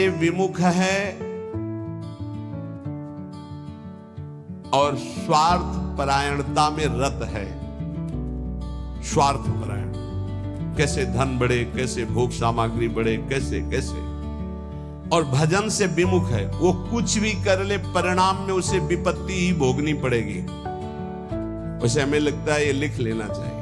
विमुख है और स्वार्थ परायणता में रत है। स्वार्थ परायण, कैसे धन बढ़े, कैसे भोग सामग्री बढ़े, कैसे कैसे, और भजन से विमुख है। वो कुछ भी कर ले, परिणाम में उसे विपत्ति ही भोगनी पड़ेगी। वैसे हमें लगता है ये लिख लेना चाहिए,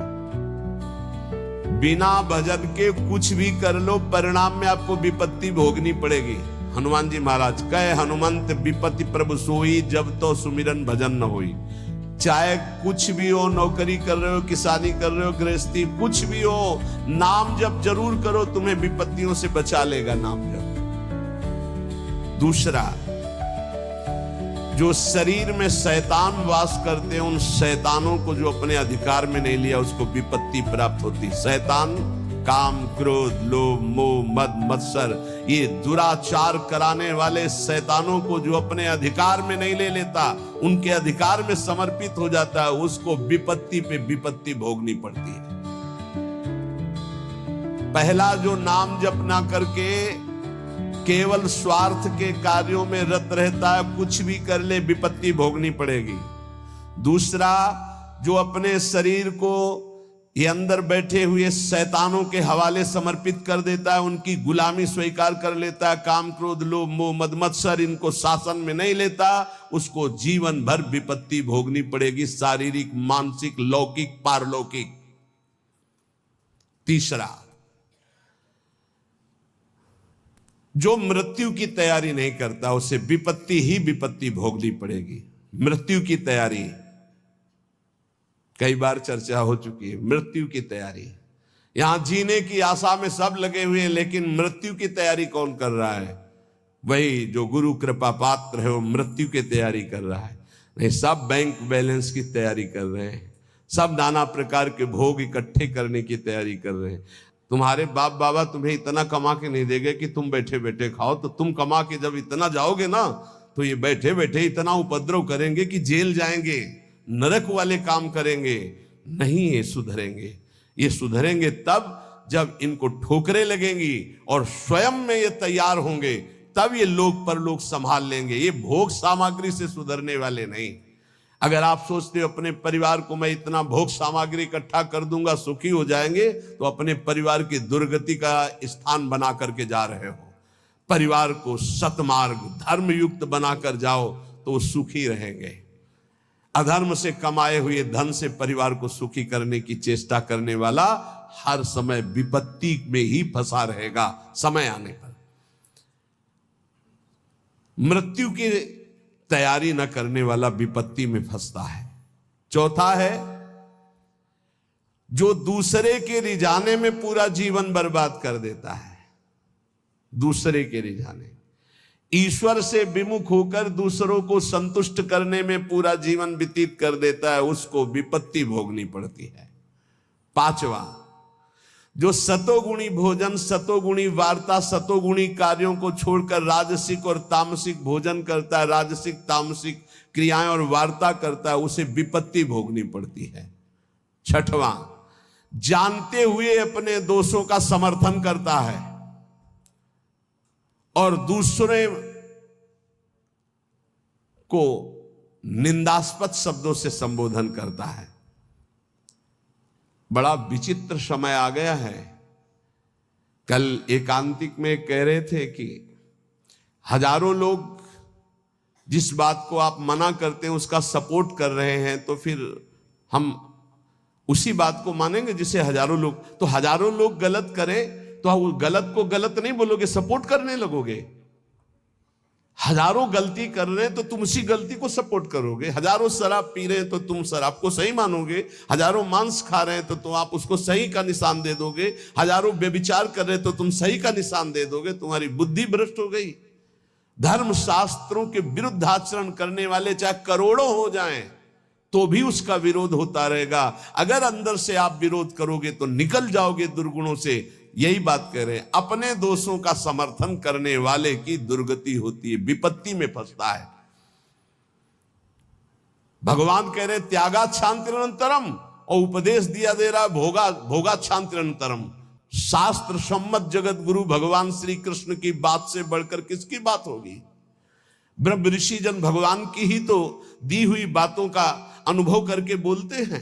बिना भजन के कुछ भी कर लो, परिणाम में आपको विपत्ति भोगनी पड़ेगी। हनुमान जी महाराज कहे, हनुमंत विपत्ति प्रभु सोई, जब तो सुमिरन भजन न होई। चाहे कुछ भी हो, नौकरी कर रहे हो, किसानी कर रहे हो, गृहस्थी, कुछ भी हो, नाम जप जरूर करो, तुम्हें विपत्तियों से बचा लेगा नाम जप। दूसरा, जो शरीर में शैतान वास करते हैं, उन शैतानों को जो अपने अधिकार में नहीं लिया, उसको विपत्ति प्राप्त होती। शैतान काम, क्रोध, लोभ, मोह, मद, मत्सर, ये दुराचार कराने वाले शैतानों को जो अपने अधिकार में नहीं ले लेता, उनके अधिकार में समर्पित हो जाता है, उसको विपत्ति पे विपत्ति भोगनी पड़ती है। पहला, जो नाम जप ना करके केवल स्वार्थ के कार्यों में रत रहता है, कुछ भी कर ले विपत्ति भोगनी पड़ेगी। दूसरा, जो अपने शरीर को ये अंदर बैठे हुए शैतानों के हवाले समर्पित कर देता है, उनकी गुलामी स्वीकार कर लेता है, काम, क्रोध, लोभ, मोह, मद, मत्सर इनको शासन में नहीं लेता, उसको जीवन भर विपत्ति भोगनी पड़ेगी, शारीरिक, मानसिक, लौकिक, पारलौकिक। तीसरा, जो मृत्यु की तैयारी नहीं करता, उसे विपत्ति ही विपत्ति भोगनी पड़ेगी। मृत्यु की तैयारी कई बार चर्चा हो चुकी है। मृत्यु की तैयारी, यहां जीने की आशा में सब लगे हुए हैं, लेकिन मृत्यु की तैयारी कौन कर रहा है? वही जो गुरु कृपा पात्र है, वो मृत्यु की तैयारी कर रहा है। नहीं, सब बैंक बैलेंस की तैयारी कर रहे हैं, सब नाना प्रकार के भोग इकट्ठे करने की तैयारी कर रहे हैं। तुम्हारे बाप बाबा तुम्हें इतना कमा के नहीं देंगे कि तुम बैठे बैठे खाओ, तो तुम कमा के जब इतना जाओगे ना, तो ये बैठे बैठे इतना उपद्रव करेंगे कि जेल जाएंगे, नरक वाले काम करेंगे। नहीं, ये सुधरेंगे। ये सुधरेंगे तब जब इनको ठोकरें लगेंगी और स्वयं में ये तैयार होंगे, तब ये लोक परलोक संभाल लेंगे। ये भोग सामग्री से सुधरने वाले नहीं। अगर आप सोचते हो अपने परिवार को मैं इतना भोग सामग्री इकट्ठा कर दूंगा सुखी हो जाएंगे, तो अपने परिवार की दुर्गति का स्थान बना करके जा रहे हो। परिवार को सतमार्ग, धर्मयुक्त बनाकर जाओ तो वो सुखी रहेंगे। अधर्म से कमाए हुए धन से परिवार को सुखी करने की चेष्टा करने वाला हर समय विपत्ति में ही फंसा रहेगा समय आने पर। मृत्यु की तैयारी न करने वाला विपत्ति में फंसता है। चौथा है, जो दूसरे के रिझाने में पूरा जीवन बर्बाद कर देता है। दूसरे के रिझाने, ईश्वर से विमुख होकर दूसरों को संतुष्ट करने में पूरा जीवन व्यतीत कर देता है, उसको विपत्ति भोगनी पड़ती है। पांचवा, जो सतोगुणी भोजन, सतोगुणी वार्ता, सतोगुणी कार्यों को छोड़कर राजसिक और तामसिक भोजन करता है, राजसिक तामसिक क्रियाएं और वार्ता करता है, उसे विपत्ति भोगनी पड़ती है। छठवां, जानते हुए अपने दोषों का समर्थन करता है और दूसरे को निंदास्पद शब्दों से संबोधन करता है। बड़ा विचित्र समय आ गया है। कल एकांतिक में कह रहे थे कि हजारों लोग जिस बात को आप मना करते हैं उसका सपोर्ट कर रहे हैं, तो फिर हम उसी बात को मानेंगे जिसे हजारों लोग। तो हजारों लोग गलत करें तो वो गलत को गलत नहीं बोलोगे, सपोर्ट करने लगोगे। हजारों गलती कर रहे हैं तो तुम उसी गलती को सपोर्ट करोगे। हजारों शराब पी रहे हैं तो तुम शराब को सही मानोगे। हजारों मांस खा रहे हैं तो तुम आप उसको सही का निशान दे दोगे। हजारों व्यभिचार कर रहे हैं तो तुम सही का निशान दे दोगे। तुम्हारी बुद्धि भ्रष्ट हो गई। धर्म शास्त्रों के विरुद्ध आचरण करने वाले चाहे करोड़ों हो जाएं तो भी उसका विरोध होता रहेगा। अगर अंदर से आप विरोध करोगे तो निकल जाओगे दुर्गुणों से। यही बात कह रहे हैं, अपने दोषों का समर्थन करने वाले की दुर्गति होती है, विपत्ति में फंसता है। भगवान कह रहे त्यागा शांतिरंतरम, और उपदेश दिया दे रहा भोगा भोगा शांतिरंतरम। शास्त्र सम्मत जगत गुरु भगवान श्री कृष्ण की बात से बढ़कर किसकी बात होगी? ब्रह्म ऋषि जन भगवान की ही तो दी हुई बातों का अनुभव करके बोलते हैं।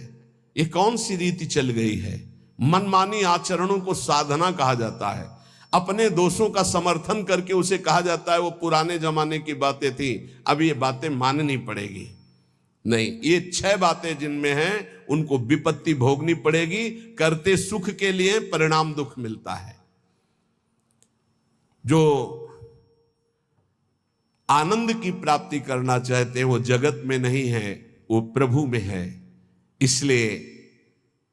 ये कौन सी रीति चल गई है? मनमानी आचरणों को साधना कहा जाता है। अपने दोषों का समर्थन करके उसे कहा जाता है वो पुराने जमाने की बातें थी, अब ये बातें माननी पड़ेगी। नहीं, ये 6 बातें जिनमें हैं उनको विपत्ति भोगनी पड़ेगी। करते सुख के लिए परिणाम दुख मिलता है। जो आनंद की प्राप्ति करना चाहते हैं वो जगत में नहीं है, वो प्रभु में है। इसलिए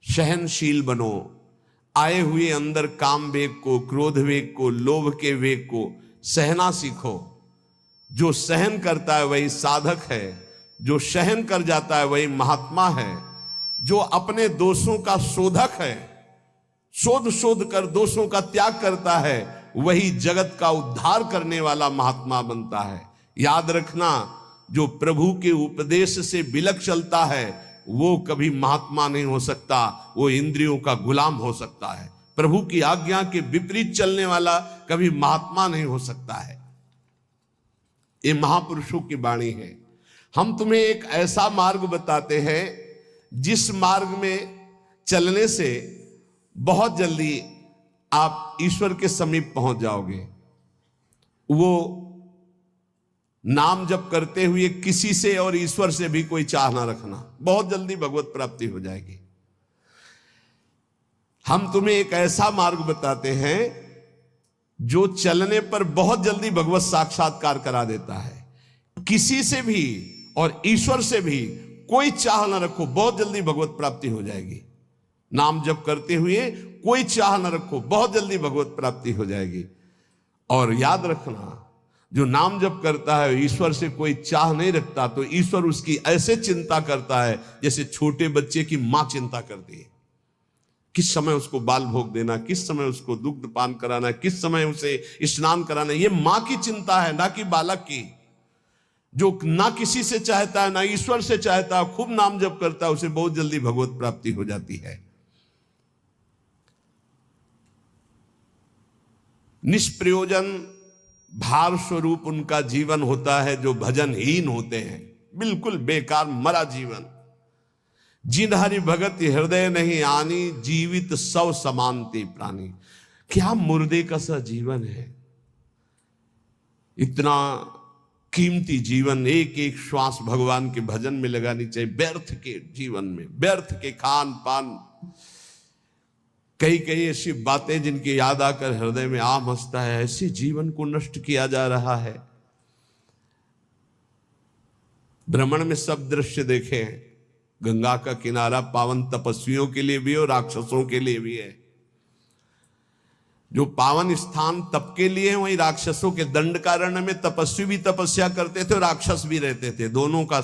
सहनशील बनो। आए हुए अंदर काम वेग को, क्रोध वेग को, लोभ के वेग को सहना सीखो। जो सहन करता है वही साधक है, जो सहन कर जाता है वही महात्मा है। जो अपने दोषों का शोधक है, शोध कर दोषों का त्याग करता है, वही जगत का उद्धार करने वाला महात्मा बनता है। याद रखना, जो प्रभु के उपदेश से बिलक चलता है वो कभी महात्मा नहीं हो सकता, वो इंद्रियों का गुलाम हो सकता है। प्रभु की आज्ञा के विपरीत चलने वाला कभी महात्मा नहीं हो सकता है। ये महापुरुषों की वाणी है। हम तुम्हें एक ऐसा मार्ग बताते हैं जिस मार्ग में चलने से बहुत जल्दी आप ईश्वर के समीप पहुंच जाओगे। वो नाम जप करते हुए किसी से और ईश्वर से भी कोई चाह ना रखना, बहुत जल्दी भगवत प्राप्ति हो जाएगी। हम तुम्हें एक ऐसा मार्ग बताते हैं जो चलने पर बहुत जल्दी भगवत साक्षात्कार करा देता है। किसी से भी और ईश्वर से भी कोई चाह ना रखो, बहुत जल्दी भगवत प्राप्ति हो जाएगी। नाम जप करते हुए कोई चाह ना रखो, बहुत जल्दी भगवत प्राप्ति हो जाएगी। और याद रखना, जो नाम जप करता है ईश्वर से कोई चाह नहीं रखता, तो ईश्वर उसकी ऐसे चिंता करता है जैसे छोटे बच्चे की मां चिंता करती है। किस समय उसको बाल भोग देना, किस समय उसको दुग्ध पान कराना, किस समय उसे स्नान कराना, ये मां की चिंता है, ना कि बालक की। जो ना किसी से चाहता है ना ईश्वर से चाहता है, खूब नाम जप करता है, उसे बहुत जल्दी भगवत प्राप्ति हो जाती है। निष्प्रयोजन भार स्वरूप उनका जीवन होता है जो भजनहीन होते हैं, बिल्कुल बेकार मरा जीवन। जिन हरि भगत हृदय नहीं आनी, जीवित सौ समानते प्राणी। क्या मुर्दे का सा जीवन है। इतना कीमती जीवन, एक एक श्वास भगवान के भजन में लगानी चाहिए। व्यर्थ के जीवन में, व्यर्थ के खान पान, कई कई ऐसी बातें जिनकी याद आकर हृदय में आम हंसता है, ऐसे जीवन को नष्ट किया जा रहा है। भ्रमण में सब दृश्य देखे हैं। गंगा का किनारा पावन तपस्वियों के लिए भी और राक्षसों के लिए भी है। जो पावन स्थान तप के लिए है, वही राक्षसों के दंडकारण्य में तपस्वी भी तपस्या करते थे और राक्षस भी रहते थे। दोनों का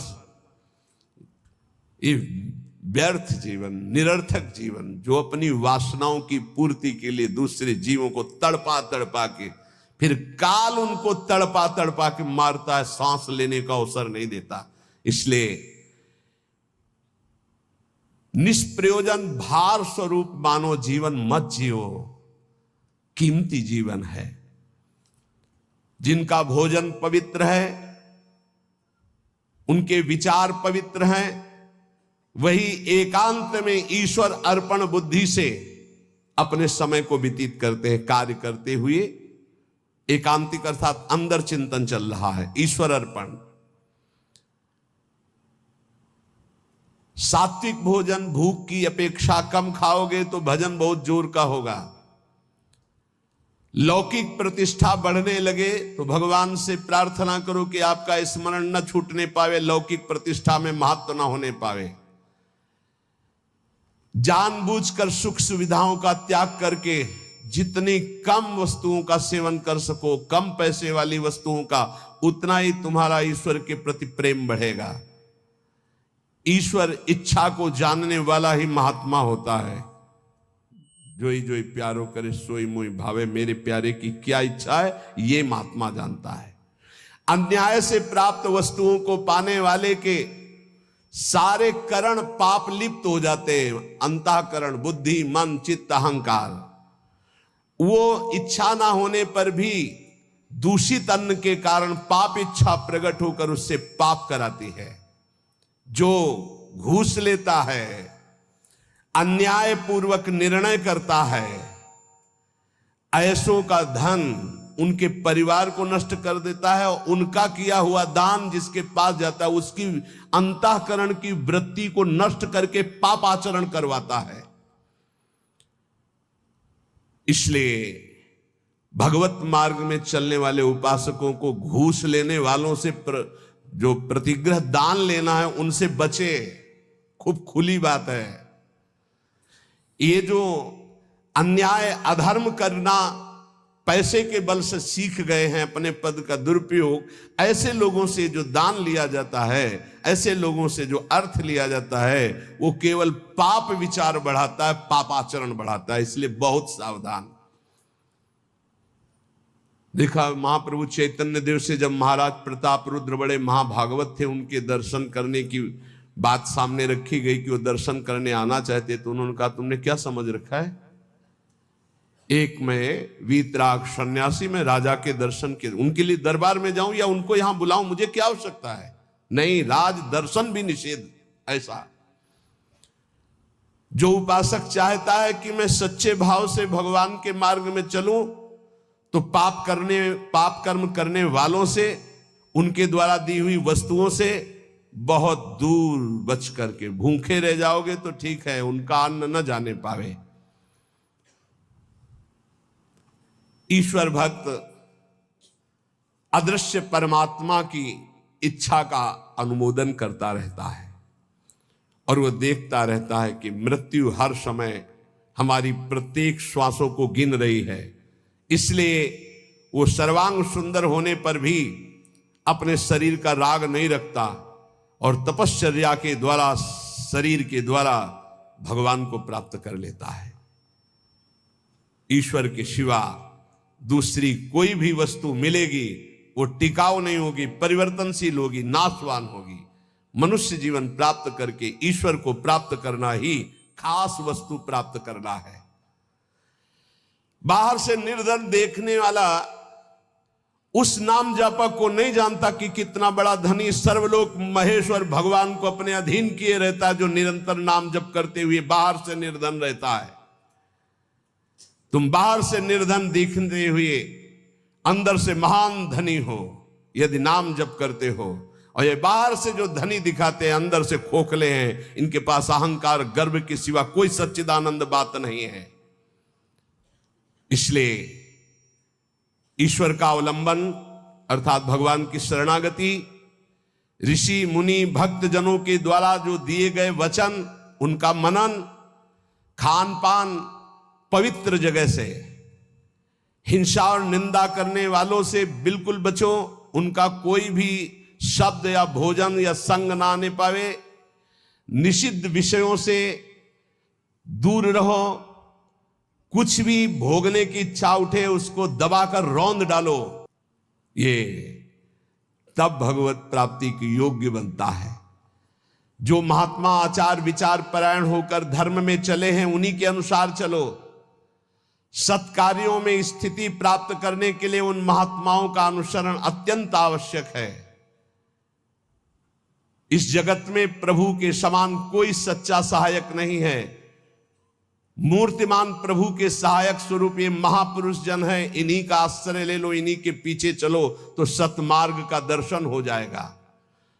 व्यर्थ जीवन, निरर्थक जीवन, जो अपनी वासनाओं की पूर्ति के लिए दूसरे जीवों को तड़पा तड़पा के, फिर काल उनको तड़पा तड़पा के मारता है, सांस लेने का अवसर नहीं देता। इसलिए निष्प्रयोजन भार स्वरूप मानो जीवन मत जियो। कीमती जीवन है। जिनका भोजन पवित्र है, उनके विचार पवित्र हैं, वही एकांत में ईश्वर अर्पण बुद्धि से अपने समय को व्यतीत करते हैं। कार्य करते हुए एकांतिक अर्थात अंदर चिंतन चल रहा है, ईश्वर अर्पण। सात्विक भोजन भूख की अपेक्षा कम खाओगे तो भजन बहुत जोर का होगा। लौकिक प्रतिष्ठा बढ़ने लगे तो भगवान से प्रार्थना करो कि आपका स्मरण न छूटने पावे, लौकिक प्रतिष्ठा में महत्व न होने पावे। जानबूझकर सुख सुविधाओं का त्याग करके जितनी कम वस्तुओं का सेवन कर सको, कम पैसे वाली वस्तुओं का, उतना ही तुम्हारा ईश्वर के प्रति प्रेम बढ़ेगा। ईश्वर इच्छा को जानने वाला ही महात्मा होता है। जोई जोई प्यारो करे सोई मोई भावे, मेरे प्यारे की क्या इच्छा है ये महात्मा जानता है। अन्याय से प्राप्त वस्तुओं को पाने वाले के सारे करण पाप लिप्त हो जाते हैं। अंतःकरण, बुद्धि, मन, चित्त, अहंकार वो इच्छा ना होने पर भी दूषित अन्न के कारण पाप इच्छा प्रकट होकर उससे पाप कराती है। जो घूस लेता है, अन्याय पूर्वक निर्णय करता है, ऐसों का धन उनके परिवार को नष्ट कर देता है और उनका किया हुआ दान जिसके पास जाता है उसकी अंतःकरण की वृत्ति को नष्ट करके पाप आचरण करवाता है। इसलिए भगवत मार्ग में चलने वाले उपासकों को घूस लेने वालों से जो प्रतिग्रह दान लेना है उनसे बचे। खूब खुली बात है। ये जो अन्याय अधर्म करना पैसे के बल से सीख गए हैं, अपने पद का दुरुपयोग, ऐसे लोगों से जो दान लिया जाता है, ऐसे लोगों से जो अर्थ लिया जाता है, वो केवल पाप विचार बढ़ाता है, पाप आचरण बढ़ाता है। इसलिए बहुत सावधान। देखा महाप्रभु चैतन्य देव से जब महाराज प्रताप रुद्र बड़े महाभागवत थे, उनके दर्शन करने की बात सामने रखी गई कि वो दर्शन करने आना चाहते, तो उन्होंने कहा तुमने क्या समझ रखा है? एक मैं वीतराग सन्यासी में राजा के दर्शन के उनके लिए दरबार में जाऊं या उनको यहां बुलाऊं, मुझे क्या आवश्यकता है? नहीं, राज दर्शन भी निषेध। ऐसा जो उपासक चाहता है कि मैं सच्चे भाव से भगवान के मार्ग में चलूं, तो पाप कर्म करने वालों से, उनके द्वारा दी हुई वस्तुओं से बहुत दूर बच करके, भूखे रह जाओगे तो ठीक है, उनका अन्न न जाने पावे। ईश्वर भक्त अदृश्य परमात्मा की इच्छा का अनुमोदन करता रहता है और वो देखता रहता है कि मृत्यु हर समय हमारी प्रत्येक श्वासों को गिन रही है। इसलिए वो सर्वांग सुंदर होने पर भी अपने शरीर का राग नहीं रखता और तपश्चर्या के द्वारा, शरीर के द्वारा भगवान को प्राप्त कर लेता है। ईश्वर के सिवा दूसरी कोई भी वस्तु मिलेगी वो टिकाऊ नहीं होगी, परिवर्तनशील होगी, नाशवान होगी। मनुष्य जीवन प्राप्त करके ईश्वर को प्राप्त करना ही खास वस्तु प्राप्त करना है। बाहर से निर्धन देखने वाला उस नाम जापक को नहीं जानता कि कितना बड़ा धनी सर्वलोक महेश्वर भगवान को अपने अधीन किए रहता है, जो निरंतर नाम जप करते हुए बाहर से निर्धन रहता है। तुम बाहर से निर्धन दिखते हुए अंदर से महान धनी हो यदि नाम जप करते हो, और ये बाहर से जो धनी दिखाते हैं अंदर से खोखले हैं, इनके पास अहंकार गर्व के सिवा कोई सच्चिदानंद बात नहीं है। इसलिए ईश्वर का अवलंबन अर्थात भगवान की शरणागति, ऋषि मुनि भक्त जनों के द्वारा जो दिए गए वचन, उनका मनन, खान पान पवित्र जगह से, हिंसा और निंदा करने वालों से बिल्कुल बचो, उनका कोई भी शब्द या भोजन या संग ना आने पावे, निषिद्ध विषयों से दूर रहो, कुछ भी भोगने की इच्छा उठे उसको दबाकर रौंद डालो। ये तब भगवत प्राप्ति की योग्य बनता है। जो महात्मा आचार विचार परायण होकर धर्म में चले हैं उन्हीं के अनुसार चलो। सत्कार्यों में स्थिति प्राप्त करने के लिए उन महात्माओं का अनुसरण अत्यंत आवश्यक है। इस जगत में प्रभु के समान कोई सच्चा सहायक नहीं है। मूर्तिमान प्रभु के सहायक स्वरूप ये महापुरुष जन है, इन्हीं का आश्रय ले लो, इन्हीं के पीछे चलो तो सतमार्ग का दर्शन हो जाएगा।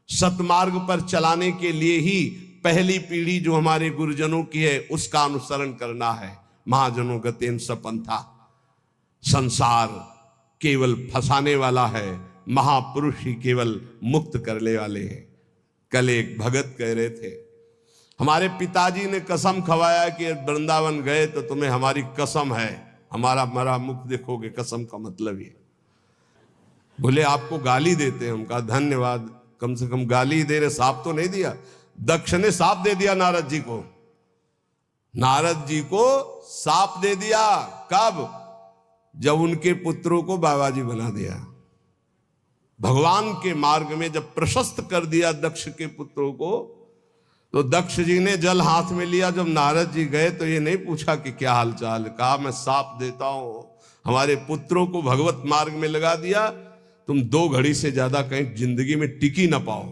सतमार्ग पर चलाने के लिए ही पहली पीढ़ी जो हमारे गुरुजनों की है उसका अनुसरण करना है। महाजनों गतेन सपंथा, संसार केवल फंसाने वाला है, महापुरुष ही केवल मुक्त करने वाले हैं। कल एक भगत कह रहे थे, हमारे पिताजी ने कसम खवाया कि वृंदावन गए तो तुम्हें हमारी कसम है, हमारा मरा मुख देखोगे। कसम का मतलब ये। बोले आपको गाली देते हैं। हम कहा धन्यवाद, कम से कम गाली दे रहे, साफ तो नहीं दिया। दक्ष ने साफ दे दिया नारद जी को, नारद जी को साफ दे दिया। कब? जब उनके पुत्रों को बाबाजी बना दिया। भगवान के मार्ग में जब प्रशस्त कर दिया दक्ष के पुत्रों को, तो दक्ष जी ने जल हाथ में लिया। जब नारद जी गए तो ये नहीं पूछा कि क्या हालचाल, कहा मैं साप देता हूं, हमारे पुत्रों को भगवत मार्ग में लगा दिया, तुम 2 घड़ी से ज्यादा कहीं जिंदगी में टिकी ना पाओ।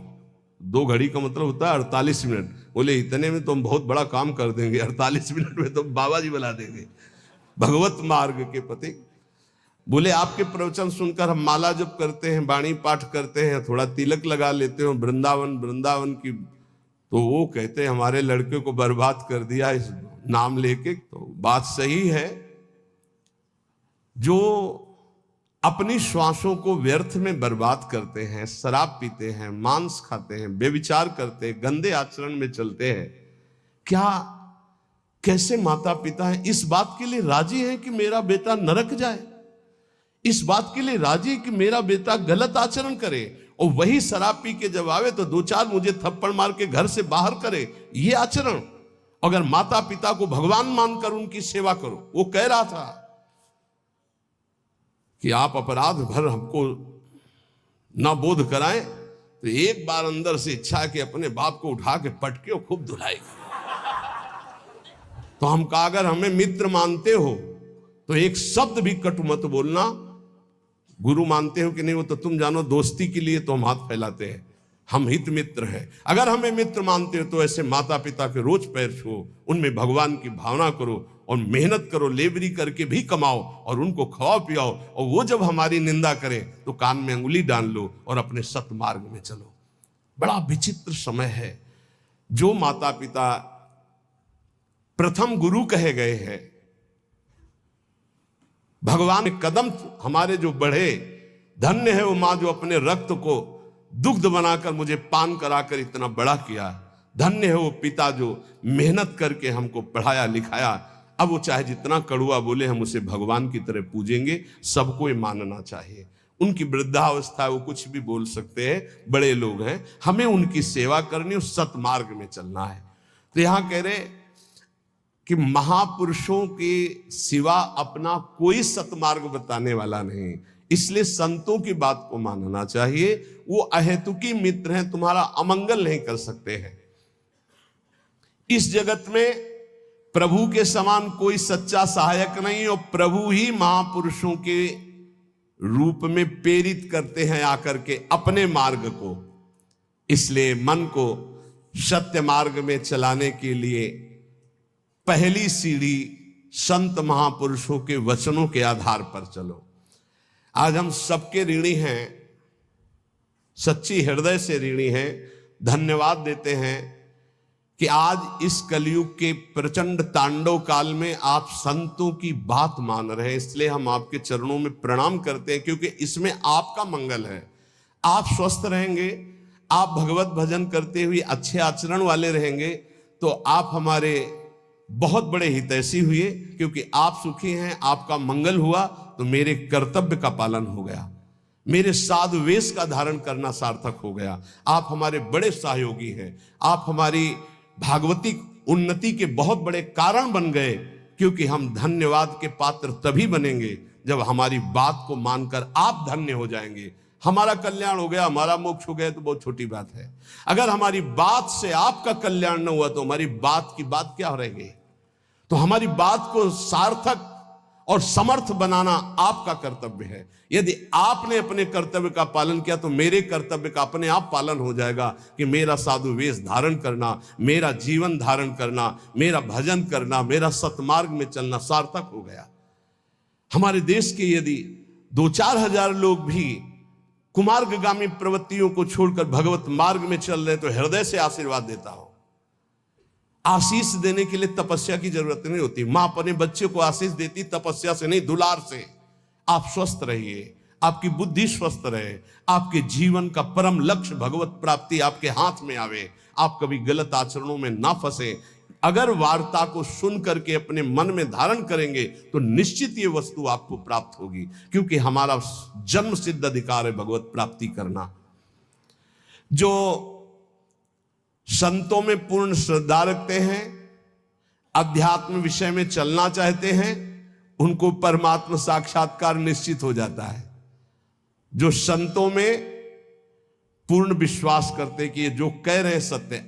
2 घड़ी का मतलब होता है 48 मिनट। बोले इतने में तुम बहुत बड़ा काम कर देंगे, 48 मिनट में तुम बाबा जी बुला देंगे भगवत मार्ग के पति। बोले आपके प्रवचन सुनकर हम माला जप करते हैं, बाणी पाठ करते हैं, थोड़ा तिलक लगा लेते हैं वृंदावन की, तो वो कहते हैं हमारे लड़के को बर्बाद कर दिया इस नाम लेके। तो बात सही है, जो अपनी श्वासों को व्यर्थ में बर्बाद करते हैं, शराब पीते हैं, मांस खाते हैं, बेविचार करते हैं, गंदे आचरण में चलते हैं, क्या कैसे माता पिता हैं इस बात के लिए राजी हैं कि मेरा बेटा नरक जाए, इस बात के लिए राजी कि मेरा बेटा गलत आचरण करे, और वही शराब पी के जब आवे तो 2-4 मुझे थप्पड़ मार के घर से बाहर करे, ये आचरण। अगर माता पिता को भगवान मानकर उनकी सेवा करो। वो कह रहा था कि आप अपराध भर हमको ना बोध कराएं, तो एक बार अंदर से इच्छा है कि अपने बाप को उठा के पटके और खूब धुलाएगा। तो हम कहा अगर हमें मित्र मानते हो तो एक शब्द भी कटु मत बोलना। गुरु मानते हो कि नहीं वो तो तुम जानो, दोस्ती के लिए तो हम हाथ फैलाते हैं, हम हित मित्र हैं। अगर हमें मित्र मानते हो तो ऐसे माता पिता के रोज पैर छुओ, उनमें भगवान की भावना करो और मेहनत करो, लेबरी करके भी कमाओ और उनको खवाओ पियाओ, और वो जब हमारी निंदा करें तो कान में अंगुली डाल लो और अपने सतमार्ग में चलो। बड़ा विचित्र समय है। जो माता पिता प्रथम गुरु कहे गए हैं, भगवान के कदम हमारे जो बढ़े, धन्य है वो माँ जो अपने रक्त को दुग्ध बनाकर मुझे पान कराकर इतना बड़ा किया, धन्य है वो पिता जो मेहनत करके हमको पढ़ाया लिखाया। अब वो चाहे जितना कड़ुआ बोले हम उसे भगवान की तरह पूजेंगे, सबको ये मानना चाहिए। उनकी वृद्धावस्था है, वो कुछ भी बोल सकते हैं, बड़े लोग हैं, हमें उनकी सेवा करनी और सतमार्ग में चलना है। तो यहां कह रहे कि महापुरुषों के सिवा अपना कोई सतमार्ग बताने वाला नहीं, इसलिए संतों की बात को मानना चाहिए। वो अहेतुकी मित्र हैं, तुम्हारा अमंगल नहीं कर सकते हैं। इस जगत में प्रभु के समान कोई सच्चा सहायक नहीं, और प्रभु ही महापुरुषों के रूप में प्रेरित करते हैं आकर के अपने मार्ग को। इसलिए मन को सत्य मार्ग में चलाने के लिए पहली सीढ़ी संत महापुरुषों के वचनों के आधार पर चलो। आज हम सबके ऋणी हैं, सच्ची हृदय से ऋणी हैं, धन्यवाद देते हैं कि आज इस कलयुग के प्रचंड तांडव काल में आप संतों की बात मान रहे हैं। इसलिए हम आपके चरणों में प्रणाम करते हैं, क्योंकि इसमें आपका मंगल है। आप स्वस्थ रहेंगे, आप भगवत भजन करते हुए अच्छे आचरण वाले रहेंगे, तो आप हमारे बहुत बड़े हितैषी हुए, क्योंकि आप सुखी हैं, आपका मंगल हुआ तो मेरे कर्तव्य का पालन हो गया, मेरे साधु वेश का धारण करना सार्थक हो गया। आप हमारे बड़े सहयोगी हैं, आप हमारी भागवतिक उन्नति के बहुत बड़े कारण बन गए, क्योंकि हम धन्यवाद के पात्र तभी बनेंगे जब हमारी बात को मानकर आप धन्य हो जाएंगे। हमारा कल्याण हो गया, हमारा मोक्ष हो गया तो बहुत छोटी बात है। अगर हमारी बात से आपका कल्याण न हुआ तो हमारी बात की बात क्या रहेगी। तो हमारी बात को सार्थक और समर्थ बनाना आपका कर्तव्य है। यदि आपने अपने कर्तव्य का पालन किया तो मेरे कर्तव्य का अपने आप पालन हो जाएगा कि मेरा साधु वेश धारण करना, मेरा जीवन धारण करना, मेरा भजन करना, मेरा सतमार्ग में चलना सार्थक हो गया। हमारे देश के यदि 2-4 हजार लोग भी कुमार्गगामी प्रवृत्तियों को छोड़कर भगवत मार्ग में चल रहे तो हृदय से आशीर्वाद देता हूं। आशीष देने के लिए तपस्या की जरूरत नहीं होती। मां अपने बच्चे को आशीष देती तपस्या से नहीं, दुलार से। आप स्वस्थ रहिए, आपकी बुद्धि स्वस्थ रहे, आपके जीवन का परम लक्ष्य भगवत प्राप्ति आपके हाथ में आवे, आप कभी गलत आचरणों में ना फंसे। अगर वार्ता को सुन करके अपने मन में धारण करेंगे तो निश्चित ये वस्तु आपको प्राप्त होगी, क्योंकि हमारा जन्म सिद्ध अधिकार है भगवत प्राप्ति करना। जो संतों में पूर्ण श्रद्धा रखते हैं, अध्यात्म विषय में चलना चाहते हैं, उनको परमात्मा साक्षात्कार निश्चित हो जाता है। जो संतों में पूर्ण विश्वास करते कि ये जो कह रहे हैं सत्य,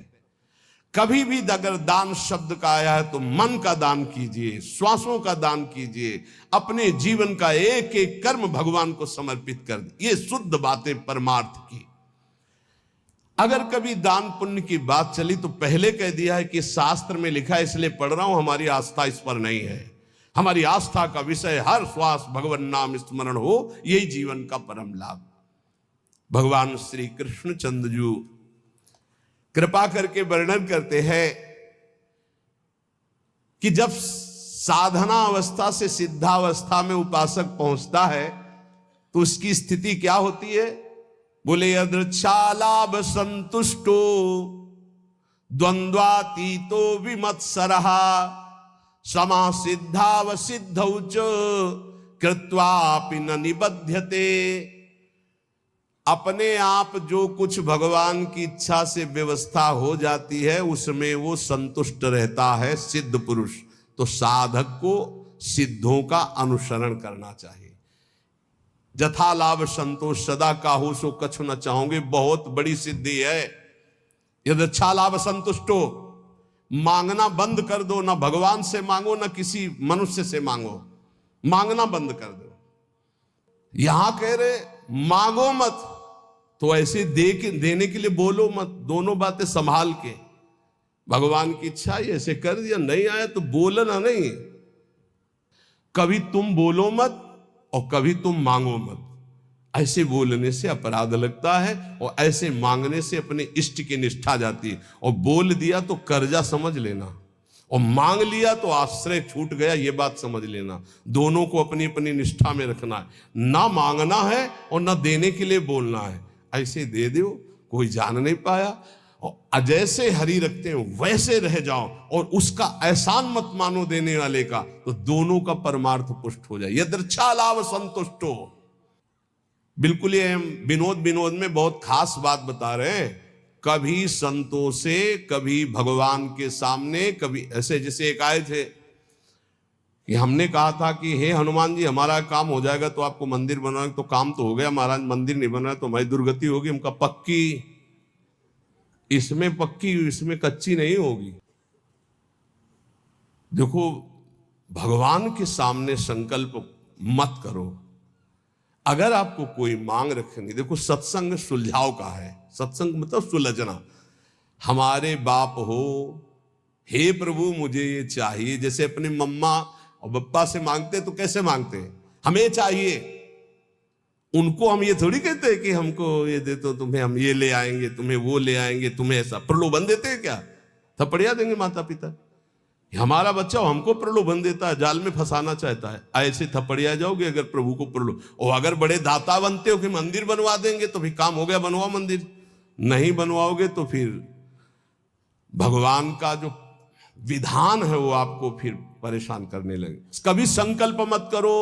कभी भी अगर दान शब्द का आया है तो मन का दान कीजिए, श्वासों का दान कीजिए, अपने जीवन का एक एक कर्म भगवान को समर्पित कर दे। ये शुद्ध बातें परमार्थ की। अगर कभी दान पुण्य की बात चली तो पहले कह दिया है कि शास्त्र में लिखा है इसलिए पढ़ रहा हूं, हमारी आस्था इस पर नहीं है। हमारी आस्था का विषय हर श्वास भगवान नाम स्मरण हो, यही जीवन का परम लाभ। भगवान श्री कृष्ण चंद्र जी कृपा करके वर्णन करते हैं कि जब साधना अवस्था से सिद्धावस्था में उपासक पहुंचता है तो उसकी स्थिति क्या होती है? बोले यदृच्छालाभ संतुष्टो द्वंद्वातीतो विमत्सरः समासिद्धावसिद्धौ च कृत्वापि न निबध्यते। अपने आप जो कुछ भगवान की इच्छा से व्यवस्था हो जाती है उसमें वो संतुष्ट रहता है सिद्ध पुरुष। तो साधक को सिद्धों का अनुसरण करना चाहिए। जथा लाभ संतोष सदा काहू सो कछु न चाहोगे, बहुत बड़ी सिद्धि है। यदि अच्छा लाभ संतुष्टो, मांगना बंद कर दो, ना भगवान से मांगो ना किसी मनुष्य से मांगो, मांगना बंद कर दो। यहां कह रहे मांगो मत, तो ऐसे देने के लिए बोलो मत, दोनों बातें संभाल के। भगवान की इच्छा ऐसे कर दिया, नहीं आया तो बोलना नहीं। कभी तुम बोलो मत और कभी तुम मांगो मत। ऐसे बोलने से अपराध लगता है और ऐसे मांगने से अपने इष्ट की निष्ठा जाती है। और बोल दिया तो कर्जा समझ लेना, और मांग लिया तो आश्रय छूट गया, ये बात समझ लेना। दोनों को अपनी अपनी निष्ठा में रखना है। ना मांगना है और ना देने के लिए बोलना है। ऐसे दे दो, कोई जान नहीं पाया। और जैसे हरि रखते हैं वैसे रह जाओ, और उसका एहसान मत मानो देने वाले का, तो दोनों का परमार्थ पुष्ट हो जाए। यदृच्छा लाभ संतुष्टो। बिल्कुल ये हम विनोद में बहुत खास बात बता रहे हैं। कभी संतों से, कभी भगवान के सामने, कभी ऐसे जैसे एक आए थे कि हमने कहा था कि हे हनुमान जी हमारा काम हो जाएगा तो आपको मंदिर बनवाएंगे। तो काम तो हो गया महाराज, मंदिर नहीं बना तो हमारी दुर्गति होगी। हमका पक्की, इसमें पक्की, इसमें कच्ची नहीं होगी। देखो, भगवान के सामने संकल्प मत करो। अगर आपको कोई मांग रखनी, देखो सत्संग सुलझाव का है। सत्संग मतलब सुलझना। हमारे बाप हो, हे प्रभु मुझे ये चाहिए, जैसे अपनी मम्मा और बप्पा से मांगते तो कैसे मांगते हैं? हमें चाहिए। उनको हम ये थोड़ी कहते हैं कि हमको ये दे तो तुम्हें हम ये ले आएंगे, तुम्हें वो ले आएंगे, तुम्हें ऐसा प्रलोभन देते हैं क्या? थप्पड़िया देंगे माता पिता। हमारा बच्चा हमको प्रलोभन देता है, जाल में फंसाना चाहता है। ऐसे थप्पड़िया जाओगे अगर प्रभु को प्रलोभ। और अगर बड़े दाता बनते हो कि मंदिर बनवा देंगे तो भी काम हो गया, बनवाओ मंदिर। नहीं बनवाओगे तो फिर भगवान का जो विधान है वो आपको फिर परेशान करने लगे। कभी संकल्प मत करो,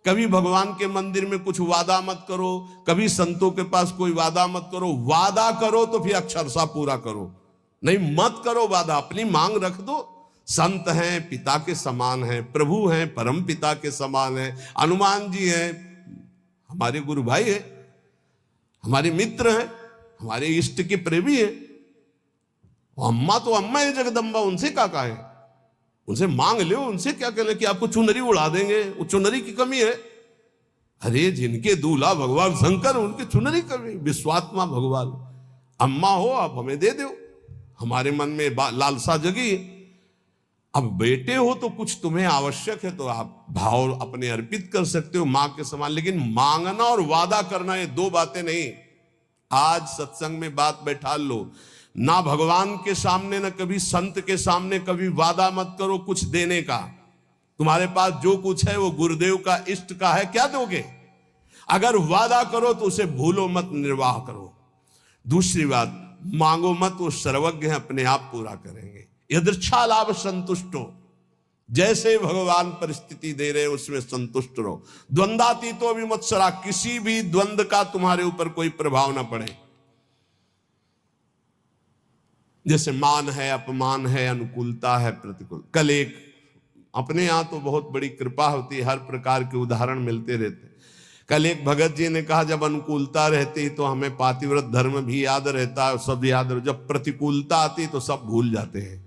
कभी भगवान के मंदिर में कुछ वादा मत करो, कभी संतों के पास कोई वादा मत करो। वादा करो तो फिर अक्षरशः पूरा करो, नहीं मत करो वादा। अपनी मांग रख दो। संत हैं पिता के समान हैं, प्रभु हैं परम पिता के समान हैं, हनुमान जी हैं हमारे गुरु भाई हैं, हमारे मित्र हैं, हमारे इष्ट के प्रेमी हैं। अम्मा तो अम्मा है जगदम्बा, उनसे क्या कहे? उनसे मांग लो। उनसे क्या कहना कि आपको चुनरी उड़ा देंगे, वो चुनरी की कमी है। अरे जिनके दूल्हा भगवान शंकर, उनकी चुनरी कमी। विश्वात्मा भगवान अम्मा हो, आप हमें दे दो। हमारे मन में लालसा जगी। अब बेटे हो तो कुछ तुम्हें आवश्यक है तो आप भाव अपने अर्पित कर सकते हो मां के समान। लेकिन मांगना और वादा करना ये दो बातें नहीं। आज सत्संग में बात बैठा लो। ना भगवान के सामने, ना कभी संत के सामने कभी वादा मत करो कुछ देने का। तुम्हारे पास जो कुछ है वो गुरुदेव का, इष्ट का है, क्या दोगे? अगर वादा करो तो उसे भूलो मत, निर्वाह करो। दूसरी बात, मांगो मत, वो सर्वज्ञ है, अपने आप पूरा करेंगे। यदृच्छा लाभ संतुष्टो। जैसे भगवान परिस्थिति दे रहे उसमें संतुष्ट रहो। द्वंद्वातीतो विमत्सरा। किसी भी द्वंद्व का तुम्हारे ऊपर कोई प्रभाव ना पड़े। जैसे मान है, अपमान है, अनुकूलता है, प्रतिकूल। कल एक अपने यहां तो बहुत बड़ी कृपा होती है, हर प्रकार के उदाहरण मिलते रहते। कल एक भगत जी ने कहा, जब अनुकूलता रहती तो हमें पातिव्रत धर्म भी याद रहता है, सब याद रहता, जब प्रतिकूलता आती तो सब भूल जाते हैं।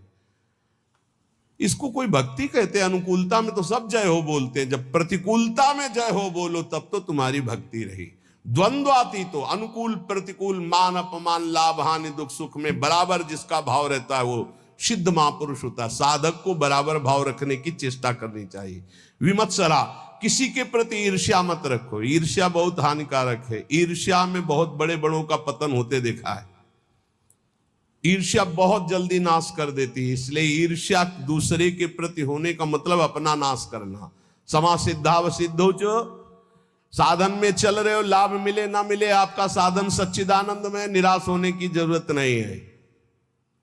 इसको कोई भक्ति कहते हैं? अनुकूलता में तो सब जय हो बोलते हैं, जब प्रतिकूलता में जय हो बोलो तब तो तुम्हारी भक्ति रही। द्वंद्व आती तो अनुकूल प्रतिकूल, मान अपमान, लाभ हानि, दुख सुख में बराबर जिसका भाव रहता है वो सिद्ध महापुरुष होता है। साधक को बराबर भाव रखने की चेष्टा करनी चाहिए। विमत्सरा, किसी के प्रति ईर्ष्या मत रखो, ईर्ष्या बहुत हानिकारक है। ईर्ष्या में बहुत बड़े बड़ों का पतन होते देखा है। ईर्ष्या बहुत जल्दी नाश कर देती है, इसलिए ईर्ष्या दूसरे के प्रति होने का मतलब अपना नाश करना। समा सिद्धाव सिद्धो जो, साधन में चल रहे हो, लाभ मिले ना मिले, आपका साधन सच्चिदानंद में, निराश होने की जरूरत नहीं है।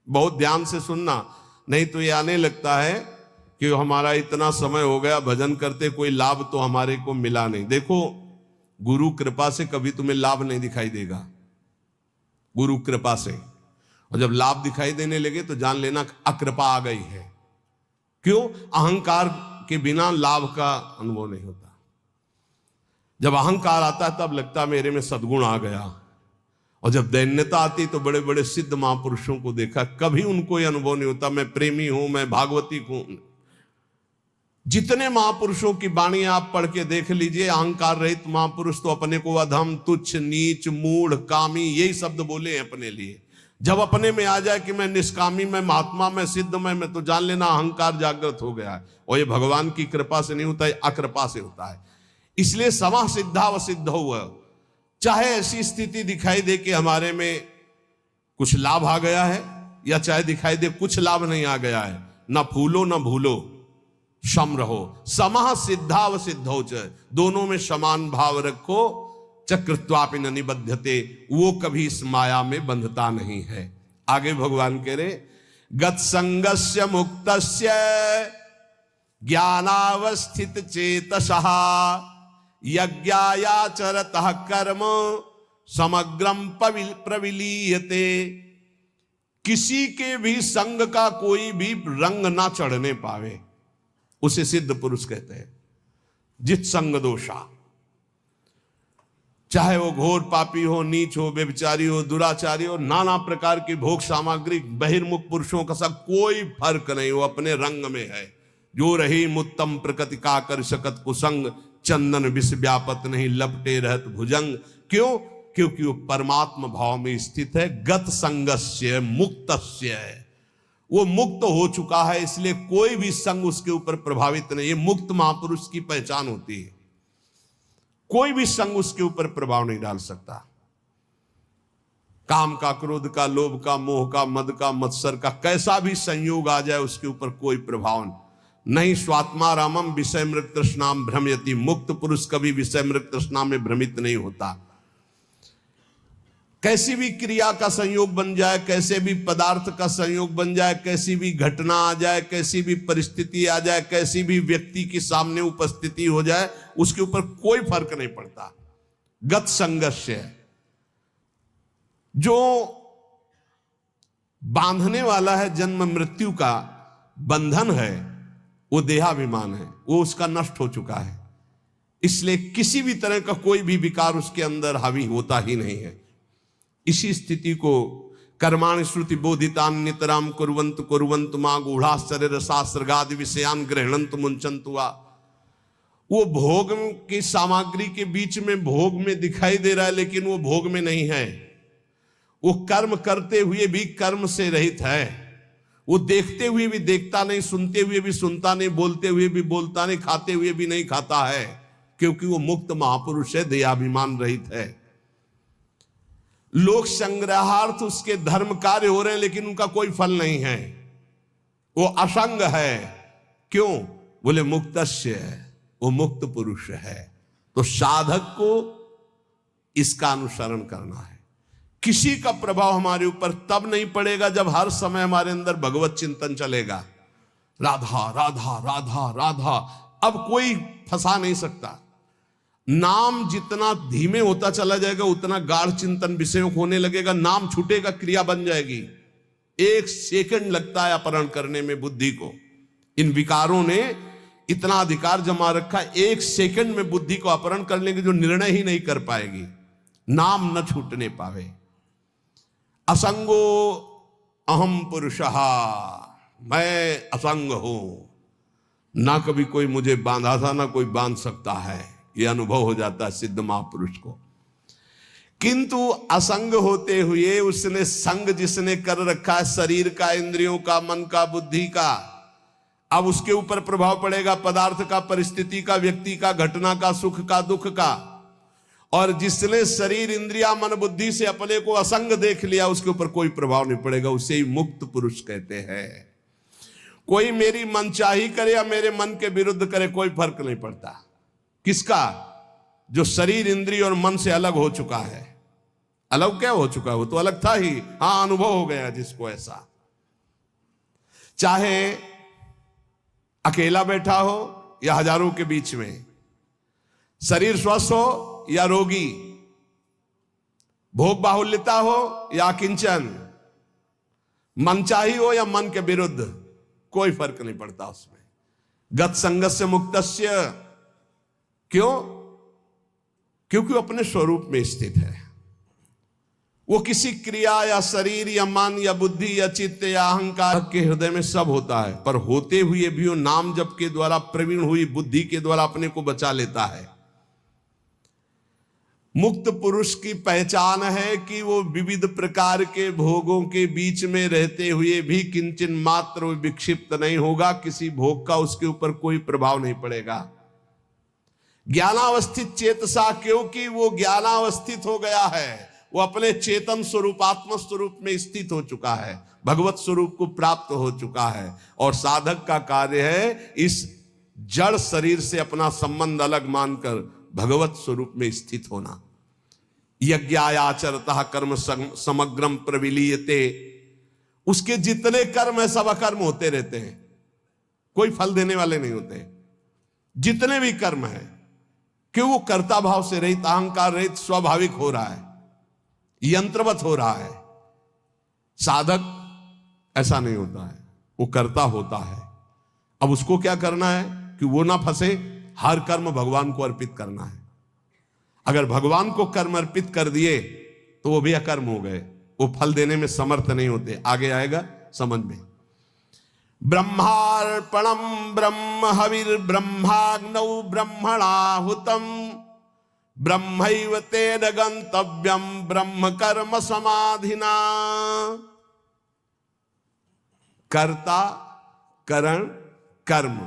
बहुत ध्यान से सुनना, नहीं तो ये आने लगता है कि हमारा इतना समय हो गया भजन करते, कोई लाभ तो हमारे को मिला नहीं। देखो, गुरु कृपा से कभी तुम्हें लाभ नहीं दिखाई देगा, गुरु कृपा से। और जब लाभ दिखाई देने लगे तो जान लेना अकृपा आ गई है। क्यों? अहंकार के बिना लाभ का अनुभव नहीं होता। जब अहंकार आता है तब लगता है मेरे में सद्गुण आ गया, और जब दैन्यता आती तो बड़े बड़े सिद्ध महापुरुषों को देखा, कभी उनको यह अनुभव नहीं होता मैं प्रेमी हूं, मैं भागवती हूं। जितने महापुरुषों की वाणी आप पढ़ के देख लीजिए, अहंकार रहित महापुरुष तो अपने को अधम, तुच्छ, नीच, मूढ़, कामी, यही शब्द बोले हैं अपने लिए। जब अपने में आ जाए कि मैं निष्कामी, मैं महात्मा, मैं सिद्ध, मैं तो जान लेना अहंकार जागृत हो गया है। और ये भगवान की कृपा से नहीं होता है, अकृपा से होता है। इसलिए समा सिद्धाव सिद्ध हुआ, चाहे ऐसी स्थिति दिखाई दे कि हमारे में कुछ लाभ आ गया है, या चाहे दिखाई दे कुछ लाभ नहीं आ गया है, ना फूलो ना भूलो, सम रहो। समा सिद्धाव सिद्धौ च, दोनों में समान भाव रखो। चक्रत्वापि न निबध्यते, वो कभी इस माया में बंधता नहीं है। आगे भगवान कह रहे, गत संगस्य मुक्तस्य ज्ञानावस्थित चेतसः यज्ञायाचरतः कर्म समग्रम प्रविलीयते। किसी के भी संग का कोई भी रंग ना चढ़ने पावे, उसे सिद्ध पुरुष कहते हैं। जित संग दोषा, चाहे वो घोर पापी हो, नीच हो, व्यभिचारी हो, दुराचारी हो, नाना प्रकार की भोग सामग्री बहिर्मुख पुरुषों का सब कोई फर्क नहीं, वो अपने रंग में है। जो रही मुत्तम प्रकृति का कर सकत कुसंग, चंदन विष व्यापत नहीं लपटे रहत भुजंग। क्यों? क्योंकि वो परमात्मा भाव में स्थित है। गत संगस्य मुक्तस्य, वो मुक्त हो चुका है, इसलिए कोई भी संग उसके ऊपर प्रभावित नहीं। ये मुक्त महापुरुष की पहचान होती है। कोई भी संग उसके ऊपर प्रभाव नहीं डाल सकता। काम का, क्रोध का, लोभ का, मोह का, मद का, मत्सर का कैसा भी संयोग आ जाए उसके ऊपर कोई प्रभाव नहीं। स्वात्मा रामम विषय मृग तृष्णाम भ्रमयति, मुक्त पुरुष कभी विषय मृग तृष्णा में भ्रमित नहीं होता। कैसी भी क्रिया का संयोग बन जाए, कैसे भी पदार्थ का संयोग बन जाए, कैसी भी घटना आ जाए, कैसी भी परिस्थिति आ जाए, कैसी भी व्यक्ति के सामने उपस्थिति हो जाए, उसके ऊपर कोई फर्क नहीं पड़ता। गत संगस्य, जो बांधने वाला है जन्म मृत्यु का बंधन है, वो देहाभिमान है, वो उसका नष्ट हो चुका है। इसलिए किसी भी तरह का कोई भी विकार उसके अंदर हावी होता ही नहीं है। इसी स्थिति को कर्माणि श्रुति बोधितान नितराम कुर्वंत कुर्वंत मां गूढ़ाश्चर्य रसास्त्रगादि विषयान गृह्णंत मुंचंतु वा। वो भोग की सामग्री के बीच में भोग में दिखाई दे रहा है, लेकिन वो भोग में नहीं है। वो कर्म करते हुए भी कर्म से रहित है। वो देखते हुए भी देखता नहीं, सुनते हुए भी सुनता नहीं, बोलते हुए भी बोलता नहीं, खाते हुए भी नहीं खाता है, क्योंकि वो मुक्त महापुरुष है, देहाभिमान रहित है। लोक संग्रहार्थ उसके धर्म कार्य हो रहे हैं, लेकिन उनका कोई फल नहीं है। वो असंग है। क्यों? बोले मुक्तस्य है, वो मुक्त पुरुष है। तो साधक को इसका अनुसरण करना है। किसी का प्रभाव हमारे ऊपर तब नहीं पड़ेगा जब हर समय हमारे अंदर भगवत चिंतन चलेगा। राधा राधा राधा राधा, अब कोई फंसा नहीं सकता। नाम जितना धीमे होता चला जाएगा उतना गाढ़ चिंतन विषयों को होने लगेगा। नाम छूटेगा, क्रिया बन जाएगी। 1 सेकंड लगता है अपहरण करने में बुद्धि को। इन विकारों ने इतना अधिकार जमा रखा, 1 सेकंड में बुद्धि को अपहरण कर लेंगे जो निर्णय ही नहीं कर पाएगी, नाम न छूटने पावे। असंगो अहम पुरुषः, मैं असंग हूं, ना कभी कोई मुझे बांधा था ना कोई बांध सकता है, यह अनुभव हो जाता है सिद्ध महापुरुष को। किंतु असंग होते हुए उसने संग जिसने कर रखा है शरीर का, इंद्रियों का, मन का, बुद्धि का, अब उसके ऊपर प्रभाव पड़ेगा पदार्थ का, परिस्थिति का, व्यक्ति का, घटना का, सुख का, दुख का। और जिसने शरीर, इंद्रिया, मन, बुद्धि से अपने को असंग देख लिया उसके ऊपर कोई प्रभाव नहीं पड़ेगा, उसे ही मुक्त पुरुष कहते हैं। कोई मेरी मनचाही करे या मेरे मन के विरुद्ध करे, कोई फर्क नहीं पड़ता। किसका? जो शरीर, इंद्रिय और मन से अलग हो चुका है। अलग क्या हो चुका है? वो तो अलग था ही, हाँ, अनुभव हो गया जिसको ऐसा। चाहे अकेला बैठा हो या हजारों के बीच में, शरीर स्वस्थ हो या रोगी, भोग बाहुल्यता हो या किंचन, मनचाही हो या मन के विरुद्ध, कोई फर्क नहीं पड़ता उसमें। गत संगस्य मुक्तस्य, क्यों? क्योंकि वो अपने स्वरूप में स्थित है। वो किसी क्रिया या शरीर या मन या बुद्धि या चित्त या अहंकार के हृदय में सब होता है, पर होते हुए भी वो नाम जप के द्वारा, प्रवीण हुई बुद्धि के द्वारा अपने को बचा लेता है। मुक्त पुरुष की पहचान है कि वो विविध प्रकार के भोगों के बीच में रहते हुए भी किंचन मात्र विक्षिप्त नहीं होगा, किसी भोग का उसके ऊपर कोई प्रभाव नहीं पड़ेगा। ज्ञानावस्थित चेतसा, क्योंकि वो ज्ञानावस्थित हो गया है, वो अपने चेतन स्वरूप, आत्म स्वरूप में स्थित हो चुका है, भगवत स्वरूप को प्राप्त हो चुका है। और साधक का कार्य है इस जड़ शरीर से अपना संबंध अलग मानकर भगवत स्वरूप में स्थित होना। यज्ञायाचरतः कर्म समग्रम प्रविलीयते, उसके जितने कर्म है सब अकर्म होते रहते हैं, कोई फल देने वाले नहीं होते। जितने भी कर्म है, क्यों? वो कर्ता भाव से रहित, अहंकार रहित, स्वाभाविक हो रहा है, यंत्रवत हो रहा है। साधक ऐसा नहीं होता है, वो कर्ता होता है। अब उसको क्या करना है कि वो ना फंसे, हर कर्म भगवान को अर्पित करना है। अगर भगवान को कर्म अर्पित कर दिए तो वो भी अकर्म हो गए, वो फल देने में समर्थ नहीं होते। आगे आएगा समझ में। ब्रह्मार्पणम ब्रह्म हविर ब्रह्माग्नौ ब्रह्मणाहुतम ब्रह्मैव तेन गंतव्यम ब्रह्म कर्म समाधिना। कर्ता, करण, कर्म,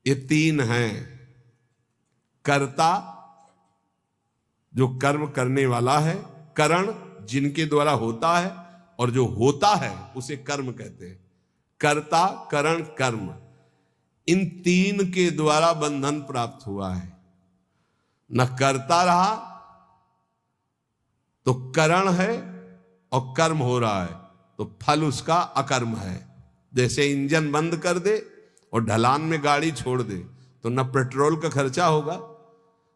ये 3 हैं। कर्ता जो कर्म करने वाला है, करण जिनके द्वारा होता है, और जो होता है उसे कर्म कहते हैं। कर्ता, करण, कर्म, इन 3 के द्वारा बंधन प्राप्त हुआ है। न करता रहा तो करण है और कर्म हो रहा है तो फल उसका अकर्म है। जैसे इंजन बंद कर दे और ढलान में गाड़ी छोड़ दे तो न पेट्रोल का खर्चा होगा,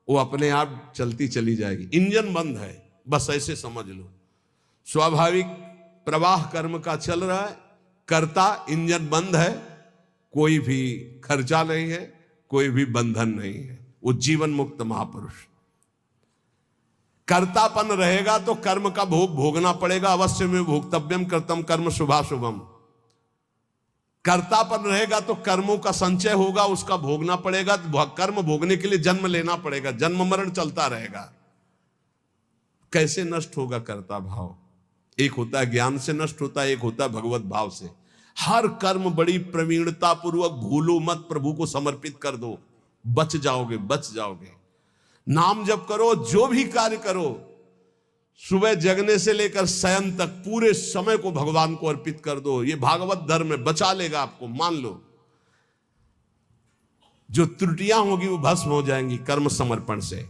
वो अपने आप चलती चली जाएगी। इंजन बंद है, बस ऐसे समझ लो। स्वाभाविक प्रवाह कर्म का चल रहा है, कर्ता इंजन बंद है, कोई भी खर्चा नहीं है, कोई भी बंधन नहीं है, वो जीवन मुक्त महापुरुष। कर्तापन रहेगा तो कर्म का भोग भोगना पड़ेगा, अवश्य में भोक्तव्यम कर्तम कर्म शुभाशुभम। कर्तापन रहेगा तो कर्मों का संचय होगा, उसका भोगना पड़ेगा। कर्म भोगने के लिए जन्म लेना पड़ेगा, जन्म मरण चलता रहेगा। कैसे नष्ट होगा कर्ता भाव? एक होता है ज्ञान से नष्ट होता है, एक होता है भगवत भाव से। हर कर्म बड़ी प्रवीणता पूर्वक भूलो मत, प्रभु को समर्पित कर दो, बच जाओगे, बच जाओगे। नाम जप करो, जो भी कार्य करो, सुबह जगने से लेकर शयन तक पूरे समय को भगवान को अर्पित कर दो। ये भागवत धर्म में बचा लेगा आपको, मान लो। जो त्रुटियां होगी वो भस्म हो जाएंगी कर्म समर्पण से।